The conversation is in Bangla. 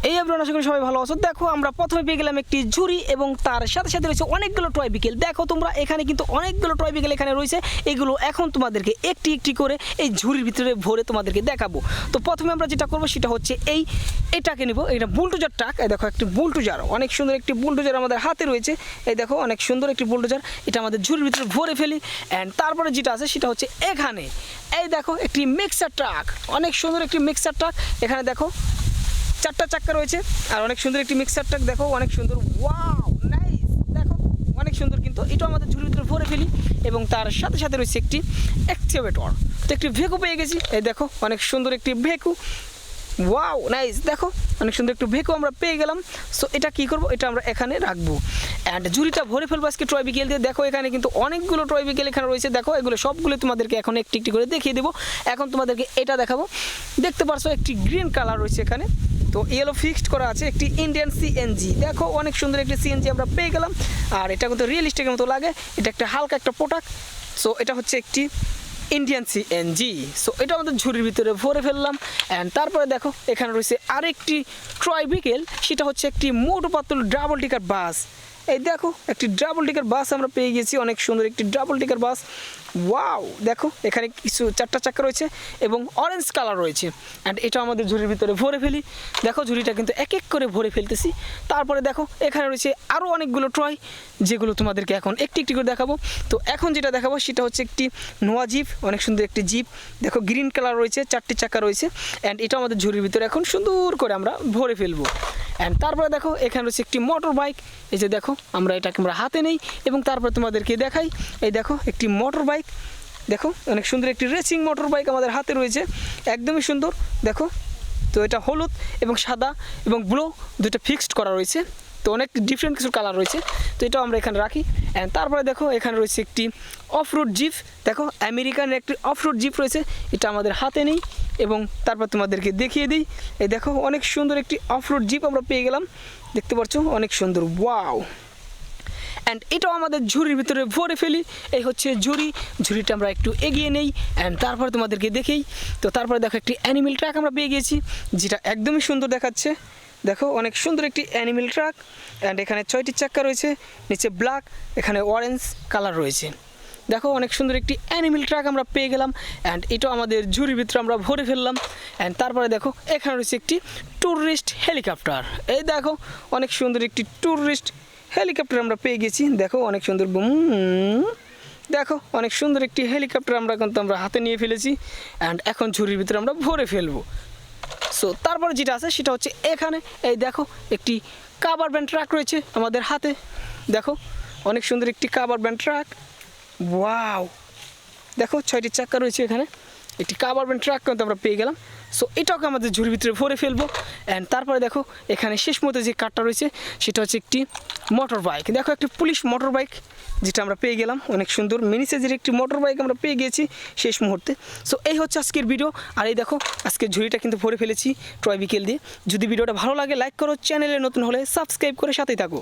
এই এভরিওয়ান, আশা করি সবাই ভালো আছো। দেখো আমরা প্রথমে পেয়ে গেলাম একটি ঝুড়ি এবং তার সাথে সাথে রয়েছে অনেকগুলো টয় বিকেল। দেখো তোমরা এখানে কিন্তু অনেকগুলো টয় বিকেল এখানে রয়েছে। এগুলো এখন তোমাদেরকে একটি একটি করে এই ঝুড়ির ভিতরে ভরে তোমাদেরকে দেখাবো। তো প্রথমে আমরা যেটা করবো সেটা হচ্ছে এটাকে নিব। এটা বুলডোজার ট্রাক। এই দেখো একটি বুলডোজার, অনেক সুন্দর একটি বুলডোজার আমাদের হাতে রয়েছে। এই দেখো অনেক সুন্দর একটি বুলডোজার, এটা আমাদের ঝুড়ির ভিতরে ভরে ফেলি। অ্যান্ড তারপরে যেটা আছে সেটা হচ্ছে এখানে এই দেখো একটি মিক্সার ট্রাক, অনেক সুন্দর একটি মিক্সার ট্রাক। এখানে দেখো চারটা চাক্কা রয়েছে আর অনেক সুন্দর একটি মিক্সার ট্রাক। দেখো অনেক সুন্দর, ওয়াও নাইস, দেখো অনেক সুন্দর। কিন্তু এটা আমাদের ঝুড়ির ভিতরে ভরে ফেলি এবং তার সাথে সাথে রয়েছে একটি এক্সকাভেটর। তো একটি ভেকু পেয়ে গেছি। এই দেখো অনেক সুন্দর একটি ভেকু, ওয়াও নাইস, দেখো অনেক সুন্দর একটু ভেকু আমরা পেয়ে গেলাম। সো এটা কী করবো, এটা আমরা এখানে রাখবো অ্যান্ড ঝুড়িটা ভরে ফেলবো আজকে টয় বিকেল দিয়ে। দেখো এখানে কিন্তু অনেকগুলো টয় বিকেল এখানে রয়েছে। দেখো এগুলো সবগুলো তোমাদেরকে এখন একটি একটি করে দেখিয়ে দেবো। এখন তোমাদেরকে এটা দেখাবো। দেখতে পারছো একটি গ্রিন কালার রয়েছে এখানে, তো ইয়েলো ফিক্সড করা আছে একটি ইন্ডিয়ান সিএনজি। দেখো অনেক সুন্দর একটি সিএনজি আমরা পেয়ে গেলাম আর এটা কিন্তু রিয়েলিস্টিকের মতো লাগে। এটা একটা হালকা একটা প্রোডাক্ট। সো এটা হচ্ছে একটি ইন্ডিয়ান সিএনজি। সো এটা আমাদের ঝুড়ির ভিতরে ভরে ফেললাম। অ্যান্ড তারপরে দেখো এখানে রয়েছে আরেকটি ট্রয় বিকেল, সেটা হচ্ছে একটি মোটু পাতলু ডাবল টিকার বাস। এই দেখো একটি ডাবল টিকার বাস আমরা পেয়ে গেছি, অনেক সুন্দর একটি ডাবল টিকার বাস। ওয়াও, দেখো এখানে কিছু চারটা চাক্কা রয়েছে এবং অরেঞ্জ কালার রয়েছে। অ্যান্ড এটা আমাদের ঝুড়ির ভিতরে ভরে ফেলি। দেখো ঝুড়িটা কিন্তু এক এক করে ভরে ফেলতেছি। তারপরে দেখো এখানে রয়েছে আরও অনেকগুলো ট্রয়, যেগুলো তোমাদেরকে এখন একটি একটি করে দেখাবো। তো এখন যেটা দেখাবো সেটা হচ্ছে একটি নোয়া জিপ, অনেক সুন্দর একটি জিপ। দেখো গ্রিন কালার রয়েছে, চারটি চাক্কা রয়েছে। অ্যান্ড এটা আমাদের ঝুড়ির ভিতরে এখন সুন্দর করে আমরা ভরে ফেলবো। অ্যান্ড তারপরে দেখো এখানে রয়েছে একটি মোটর বাইক। এই যে দেখো আমরা এটাকে আমরা হাতে নেই এবং তারপরে তোমাদেরকে দেখাই। এই দেখো একটি মোটর বাইক, দেখো অনেক সুন্দর একটি রেসিং মোটর বাইক আমাদের হাতে রয়েছে, একদমই সুন্দর। দেখো তো এটা হলুদ এবং সাদা এবং ব্লু দুটো ফিক্সড করা রয়েছে। তো অনেক ডিফারেন্ট কিছু কালার রয়েছে। তো এটাও আমরা এখানে রাখি। অ্যান্ড তারপরে দেখো এখানে রয়েছে একটি অফ রোড জিপ। দেখো আমেরিকান একটি অফ রোড জিপ রয়েছে, এটা আমাদের হাতে নেই এবং তারপর তোমাদেরকে দেখিয়ে দিই। এই দেখো অনেক সুন্দর একটি অফ রোড জিপ আমরা পেয়ে গেলাম, দেখতে পাচ্ছ অনেক সুন্দর, ওয়াও। অ্যান্ড এটাও আমাদের ঝুড়ির ভিতরে ভরে ফেলি। এই হচ্ছে ঝুড়িটা আমরা একটু এগিয়ে নেই অ্যান্ড তারপরে তোমাদেরকে দেখেই। তো তারপরে দেখো একটি অ্যানিমেল ট্রাক আমরা পেয়ে গিয়েছি, যেটা একদমই সুন্দর দেখাচ্ছে। দেখো অনেক সুন্দর একটি অ্যানিমেল ট্রাক। অ্যান্ড এখানে 6টি চাক্কা রয়েছে, নিচে ব্ল্যাক, এখানে অরেঞ্জ কালার রয়েছে। দেখো অনেক সুন্দর একটি অ্যানিমেল ট্রাক আমরা পেয়ে গেলাম অ্যান্ড এটাও আমাদের ঝুড়ির ভিতরে আমরা ভরে ফেললাম। অ্যান্ড তারপরে দেখো এখানে রয়েছে একটি ট্যুরিস্ট হেলিকপ্টার। এই দেখো অনেক সুন্দর একটি ট্যুরিস্ট হেলিকপ্টার আমরা পেয়ে গেছি। দেখো অনেক সুন্দর, দেখো অনেক সুন্দর একটি হেলিকপ্টার আমরা কিন্তু আমরা হাতে নিয়ে ফেলেছি অ্যান্ড এখন ঝুড়ির ভিতরে আমরা ভরে ফেলবো। সো তারপরে যেটা আছে সেটা হচ্ছে এখানে এই দেখো একটি কাভার ভ্যান ট্রাক রয়েছে আমাদের হাতে। দেখো অনেক সুন্দর একটি কাভার ভ্যান ট্রাক, ওয়াও। দেখো 6টি চাক্কা রয়েছে এখানে, একটি কাভার ভ্যান ট্রাক কিন্তু আমরা পেয়ে গেলাম। সো এটাকে আমাদের ঝুড়ির ভিতরে ভরে ফেলবো। অ্যান্ড তারপরে দেখো এখানে শেষ মতো যে কারটা রয়েছে সেটা হচ্ছে একটি মোটর বাইক। দেখো একটি পুলিশ মোটর বাইক, যেটা আমরা পেয়ে গেলাম, অনেক সুন্দর মিনি সাইজের একটি মোটর বাইক আমরা পেয়ে গিয়েছি শেষ মুহূর্তে। সো এই হচ্ছে আজকের ভিডিও। আর এই দেখো আজকের ঝুড়িটা কিন্তু ভরে ফেলেছি টয় বিকেল দিয়ে। যদি ভিডিওটা ভালো লাগে লাইক করো, চ্যানেলে নতুন হলে সাবস্ক্রাইব করে সাথেই থাকো।